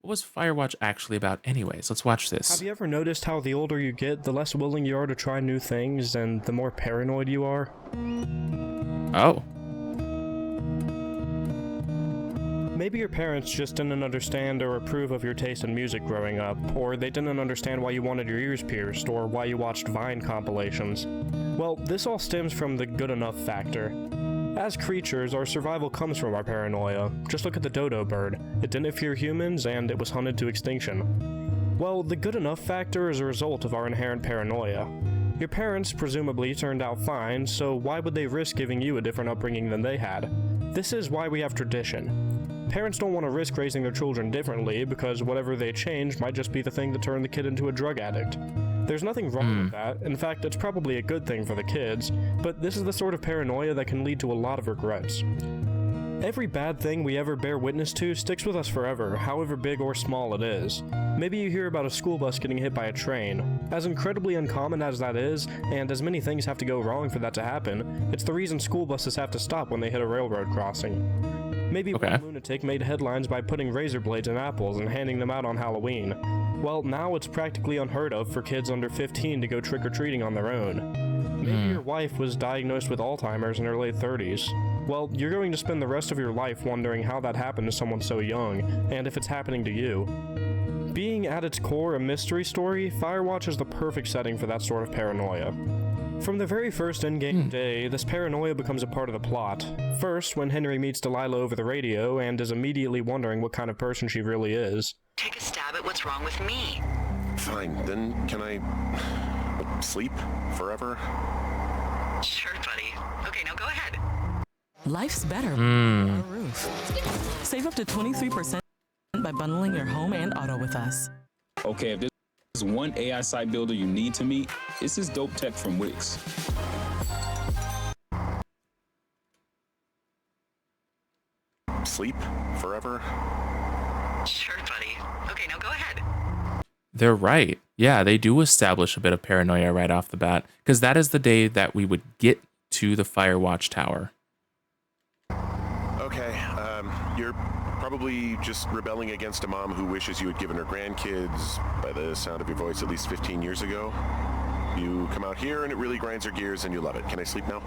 What was Firewatch actually about anyways? Let's watch Have this. you ever noticed how the older you get, the less willing you are to try new things, and the more paranoid you are? Oh. Maybe your parents just didn't understand or approve of your taste in music growing up, or they didn't understand why you wanted your ears pierced, or why you watched Vine compilations. Well, this all stems from the good enough factor. As creatures, our survival comes from our paranoia. Just look at the dodo bird. It didn't fear humans, and it was hunted to extinction. Well, the good enough factor is a result of our inherent paranoia. Your parents presumably turned out fine, so why would they risk giving you a different upbringing than they had? This is why we have tradition. Parents don't want to risk raising their children differently because whatever they change might just be the thing that turned the kid into a drug addict. There's nothing wrong with that. In fact, it's probably a good thing for the kids, but this is the sort of paranoia that can lead to a lot of regrets. Every bad thing we ever bear witness to sticks with us forever, however big or small it is. Maybe you hear about a school bus getting hit by a train. As incredibly uncommon as that is, and as many things have to go wrong for that to happen, it's the reason school buses have to stop when they hit a railroad crossing. Maybe one lunatic made headlines by putting razor blades in apples and handing them out on Halloween. Well, now it's practically unheard of for kids under 15 to go trick-or-treating on their own. Maybe your wife was diagnosed with Alzheimer's in her late 30s. Well, you're going to spend the rest of your life wondering how that happened to someone so young, and if it's happening to you. Being at its core a mystery story, Firewatch is the perfect setting for that sort of paranoia. From the very first in-game day, this paranoia becomes a part of the plot. First, when Henry meets Delilah over the radio and is immediately wondering what kind of person she really is. Take a stab at what's wrong with me. Fine, then can I sleep forever? Sure, buddy. Okay, now go ahead. Life's better on a roof. Save up to 23% by bundling your home and auto with us. Okay, if there's one AI site builder you need to meet, it's this dope tech from Wix. Sleep forever? Sure, buddy. Okay, now go ahead. They're right. Yeah, they do establish a bit of paranoia right off the bat, because that is the day that we would get to the Firewatch Tower. Okay, you're probably just rebelling against a mom who wishes you had given her grandkids, by the sound of your voice, at least 15 years ago. You come out here and it really grinds your gears and you love it. Can I sleep now?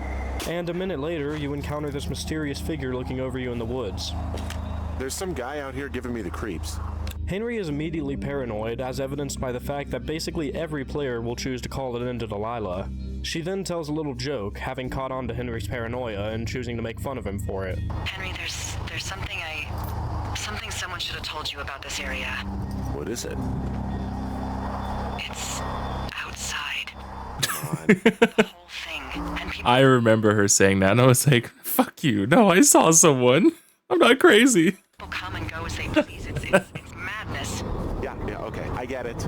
And a minute later, you encounter this mysterious figure looking over you in the woods. There's some guy out here giving me the creeps. Henry is immediately paranoid, as evidenced by the fact that basically every player will choose to call it in to Delilah. She then tells a little joke, having caught on to Henry's paranoia and choosing to make fun of him for it. Henry, there's something someone should have told you about this area. What is it? It's outside. The whole thing. And people I remember her saying that, and I was like, fuck you. No, I saw someone. I'm not crazy. come and go as they please. It's madness. Yeah, okay, I get it.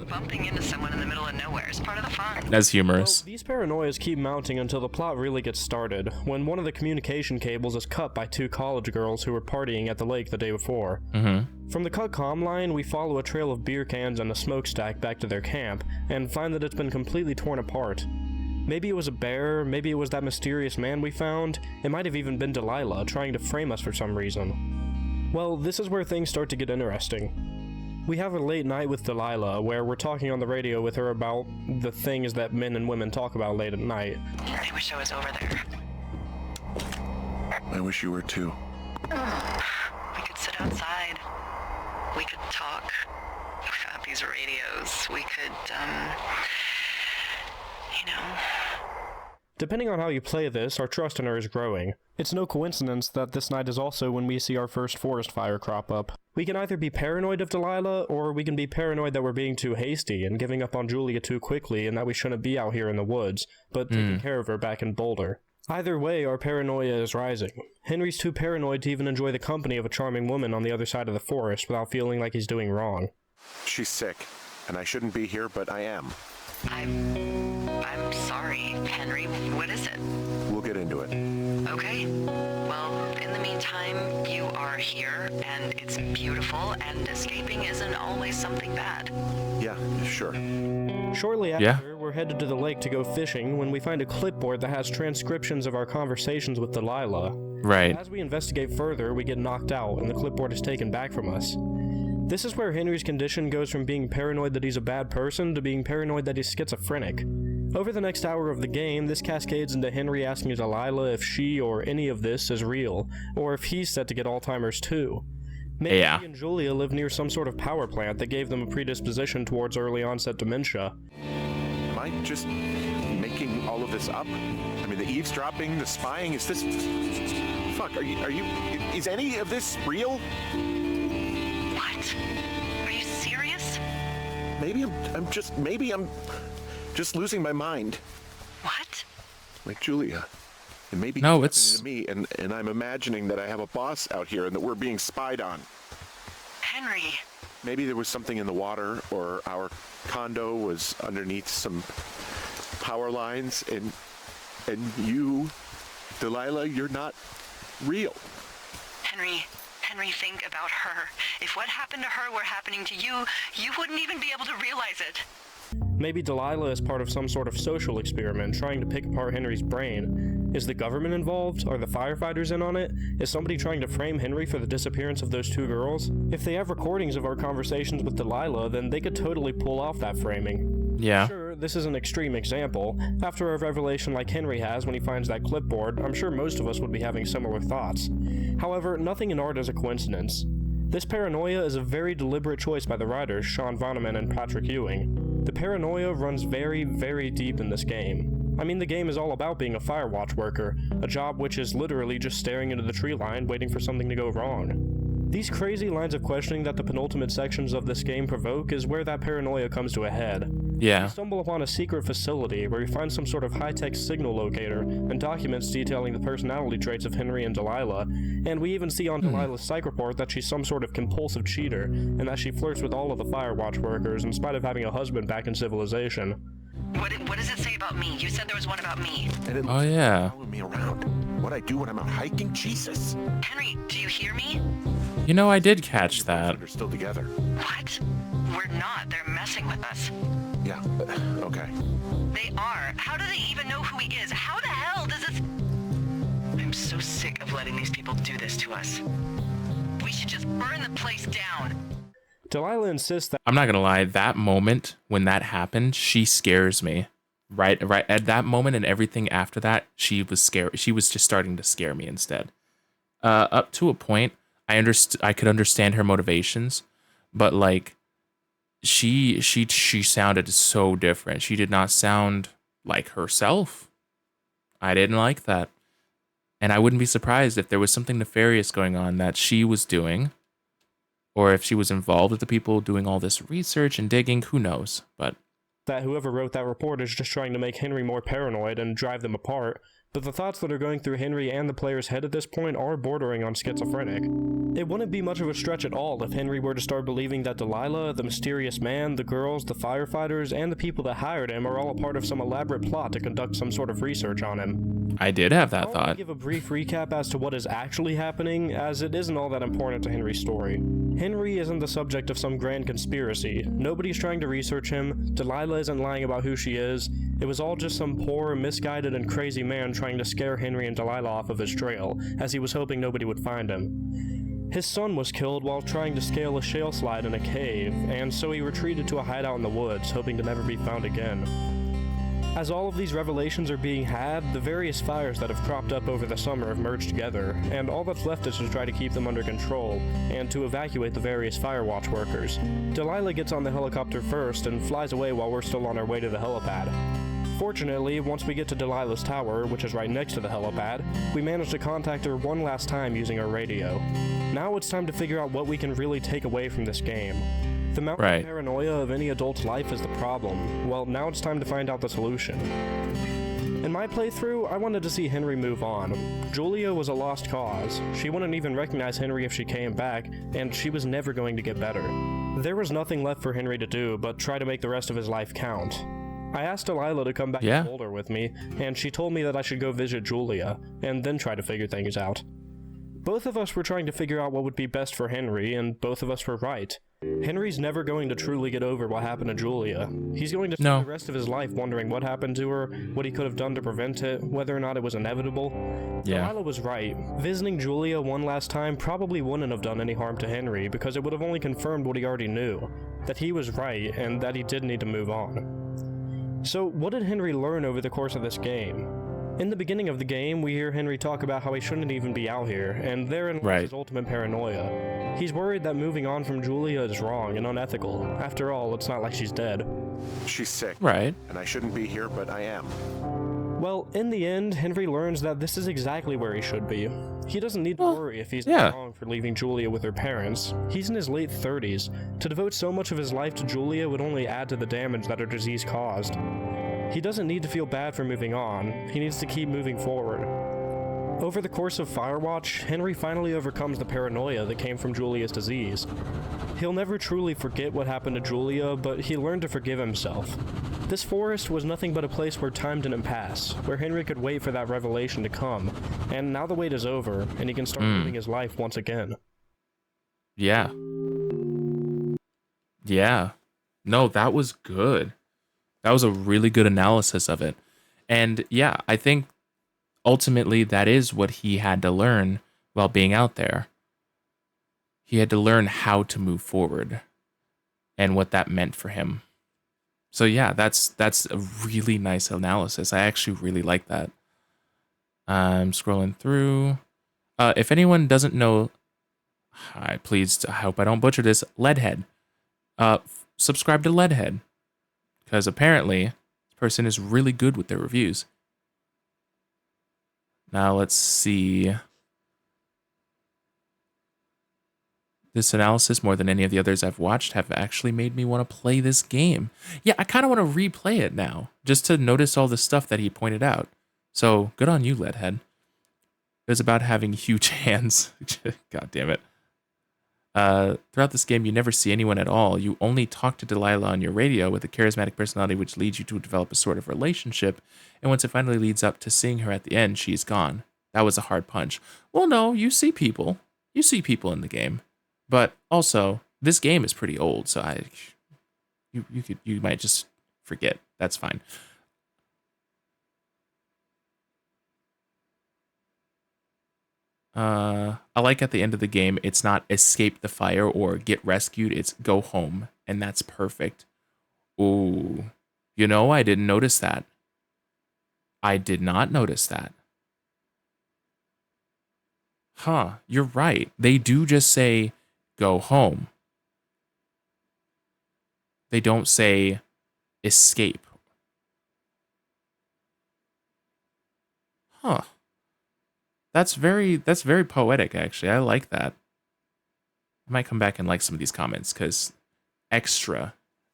Bumping into someone in the middle of nowhere is part of the fun. That's humorous. Well, these paranoias keep mounting until the plot really gets started, when one of the communication cables is cut by two college girls who were partying at the lake the day before. From the cut comm line, we follow a trail of beer cans and a smokestack back to their camp, and find that it's been completely torn apart. Maybe it was a bear, maybe it was that mysterious man we found, it might have even been Delilah trying to frame us for some reason. Well, this is where things start to get interesting. We have a late night with Delilah, where we're talking on the radio with her about the things that men and women talk about late at night. I wish I was over there. I wish you were too. We could sit outside. We could talk about these radios. We could, Depending on how you play this, our trust in her is growing. It's no coincidence that this night is also when we see our first forest fire crop up. We can either be paranoid of Delilah, or we can be paranoid that we're being too hasty and giving up on Julia too quickly and that we shouldn't be out here in the woods, but taking care of her back in Boulder. Either way, our paranoia is rising. Henry's too paranoid to even enjoy the company of a charming woman on the other side of the forest without feeling like he's doing wrong. She's sick, and I shouldn't be here, but I am. I'm sorry, Henry. What is it? We'll get into it. Okay. Well, in the meantime, you are here, and it's beautiful, and escaping isn't always something bad. Yeah, sure. Shortly after, we're headed to the lake to go fishing when we find a clipboard that has transcriptions of our conversations with Delilah. Right. As we investigate further, we get knocked out, and the clipboard is taken back from us. This is where Henry's condition goes from being paranoid that he's a bad person to being paranoid that he's schizophrenic. Over the next hour of the game, this cascades into Henry asking Delilah if she or any of this is real, or if he's set to get Alzheimer's too. Maybe Yeah. he and Julia live near some sort of power plant that gave them a predisposition towards early onset dementia. Am I just making all of this up? I mean, the eavesdropping, the spying, is this... Fuck, is any of this real? What? Are you serious? Maybe I'm just losing my mind. What? Like Julia. And maybe No, it's happening to me, and I'm imagining that I have a boss out here and that we're being spied on. Henry. Maybe there was something in the water, or our condo was underneath some power lines, and you, Delilah, you're not real. Henry, think about her. If what happened to her were happening to you, you wouldn't even be able to realize it. Maybe Delilah is part of some sort of social experiment trying to pick apart Henry's brain. Is the government involved? Are the firefighters in on it? Is somebody trying to frame Henry for the disappearance of those two girls? If they have recordings of our conversations with Delilah, then they could totally pull off that framing. Yeah. Sure, this is an extreme example. After a revelation like Henry has when he finds that clipboard, I'm sure most of us would be having similar thoughts. However, nothing in art is a coincidence. This paranoia is a very deliberate choice by the writers, Sean Vonneman and Patrick Ewing. The paranoia runs very, very deep in this game. I mean, the game is all about being a Firewatch worker, a job which is literally just staring into the tree line waiting for something to go wrong. These crazy lines of questioning that the penultimate sections of this game provoke is where that paranoia comes to a head. Yeah. We stumble upon a secret facility where we find some sort of high-tech signal locator and documents detailing the personality traits of Henry and Delilah, and we even see on Delilah's psych report that she's some sort of compulsive cheater, and that she flirts with all of the Firewatch workers in spite of having a husband back in civilization. What does it say about me? You said there was one about me. And it Oh, yeah. following me around. What I do when I'm out hiking? Jesus. Henry, do you hear me? You know, I did catch that. They're still together. What? We're not. They're messing with us. Yeah, okay. They are. How do they even know who he is? How the hell does this... I'm so sick of letting these people do this to us. We should just burn the place down. Delilah insists that I'm not gonna lie, that moment when that happened, she scares me. Right at that moment and everything after that, she was scared. She was just starting to scare me instead. Up to a point, I could understand her motivations, but like she sounded so different. She did not sound like herself. I didn't like that. And I wouldn't be surprised if there was something nefarious going on that she was doing, or if she was involved with the people doing all this research and digging, who knows? But whoever wrote that report is just trying to make Henry more paranoid and drive them apart, but the thoughts that are going through Henry and the player's head at this point are bordering on schizophrenic. It wouldn't be much of a stretch at all if Henry were to start believing that Delilah, the mysterious man, the girls, the firefighters, and the people that hired him are all a part of some elaborate plot to conduct some sort of research on him. I did have that I'll thought. give a brief recap as to what is actually happening, as it isn't all that important to Henry's story. Henry isn't the subject of some grand conspiracy. Nobody's trying to research him. Delilah isn't lying about who she is. It was all just some poor, misguided, and crazy man trying to scare Henry and Delilah off of his trail, as he was hoping nobody would find him. His son was killed while trying to scale a shale slide in a cave, and so he retreated to a hideout in the woods, hoping to never be found again. As all of these revelations are being had, the various fires that have cropped up over the summer have merged together, and all that's left is to try to keep them under control, and to evacuate the various Firewatch workers. Delilah gets on the helicopter first and flies away while we're still on our way to the helipad. Fortunately, once we get to Delilah's tower, which is right next to the helipad, we manage to contact her one last time using our radio. Now it's time to figure out what we can really take away from this game. The mountain Right. paranoia of any adult's life is the problem. Well, now it's time to find out the solution. In my playthrough, I wanted to see Henry move on. Julia was a lost cause. She wouldn't even recognize Henry if she came back, and she was never going to get better. There was nothing left for Henry to do but try to make the rest of his life count. I asked Delilah to come back to Boulder with me, and she told me that I should go visit Julia, and then try to figure things out. Both of us were trying to figure out what would be best for Henry, and both of us were right. Henry's never going to truly get over what happened to Julia. He's going to spend the rest of his life wondering what happened to her, what he could have done to prevent it, whether or not it was inevitable. Yeah. Delilah was right. Visiting Julia one last time probably wouldn't have done any harm to Henry, because it would have only confirmed what he already knew, that he was right and that he did need to move on. So what did Henry learn over the course of this game? In the beginning of the game, we hear Henry talk about how he shouldn't even be out here, and therein lies his ultimate paranoia. He's worried that moving on from Julia is wrong and unethical. After all, it's not like she's dead. She's sick. Right. And I shouldn't be here, but I am. Well, in the end, Henry learns that this is exactly where he should be. He doesn't need to worry if he's wrong for leaving Julia with her parents. He's in his late 30s. To devote so much of his life to Julia would only add to the damage that her disease caused. He doesn't need to feel bad for moving on. He needs to keep moving forward. Over the course of Firewatch, Henry finally overcomes the paranoia that came from Julia's disease. He'll never truly forget what happened to Julia, but he learned to forgive himself. This forest was nothing but a place where time didn't pass, where Henry could wait for that revelation to come, and now the wait is over, and he can start living his life once again. Yeah. Yeah. No, that was good. That was a really good analysis of it. And yeah, I think ultimately that is what he had to learn while being out there. He had to learn how to move forward and what that meant for him. So yeah, that's a really nice analysis. I actually really like that. I'm scrolling through. If anyone doesn't know, I hope I don't butcher this, Leadhead. Subscribe to Leadhead. Because apparently, this person is really good with their reviews. Now let's see. This analysis, more than any of the others I've watched, have actually made me want to play this game. Yeah, I kind of want to replay it now, just to notice all the stuff that he pointed out. So, good on you, Leadhead. It was about having huge hands. God damn it. Throughout this game, you never see anyone at all. You only talk to Delilah on your radio with a charismatic personality which leads you to develop a sort of relationship, and once it finally leads up to seeing her at the end, she's gone. That was a hard punch. Well, no, you see people. You see people in the game. But also, this game is pretty old, so you might just forget. That's fine. I like at the end of the game, it's not escape the fire or get rescued, it's go home, and that's perfect. Ooh, you know, I didn't notice that. I did not notice that. Huh, you're right. They do just say, go home. They don't say, escape. Huh. That's very poetic, actually. I like that. I might come back and like some of these comments, because extra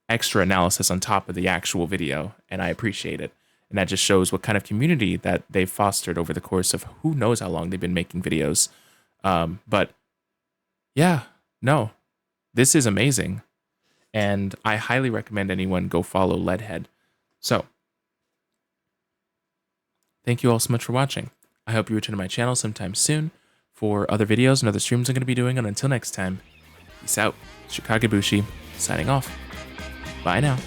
analysis on top of the actual video, and I appreciate it. And that just shows what kind of community that they've fostered over the course of who knows how long they've been making videos. But yeah, no, this is amazing. And I highly recommend anyone go follow Leadhead. So, thank you all so much for watching. I hope you return to my channel sometime soon for other videos and other streams I'm going to be doing. And until next time, peace out. Chicago Bushi, signing off. Bye now.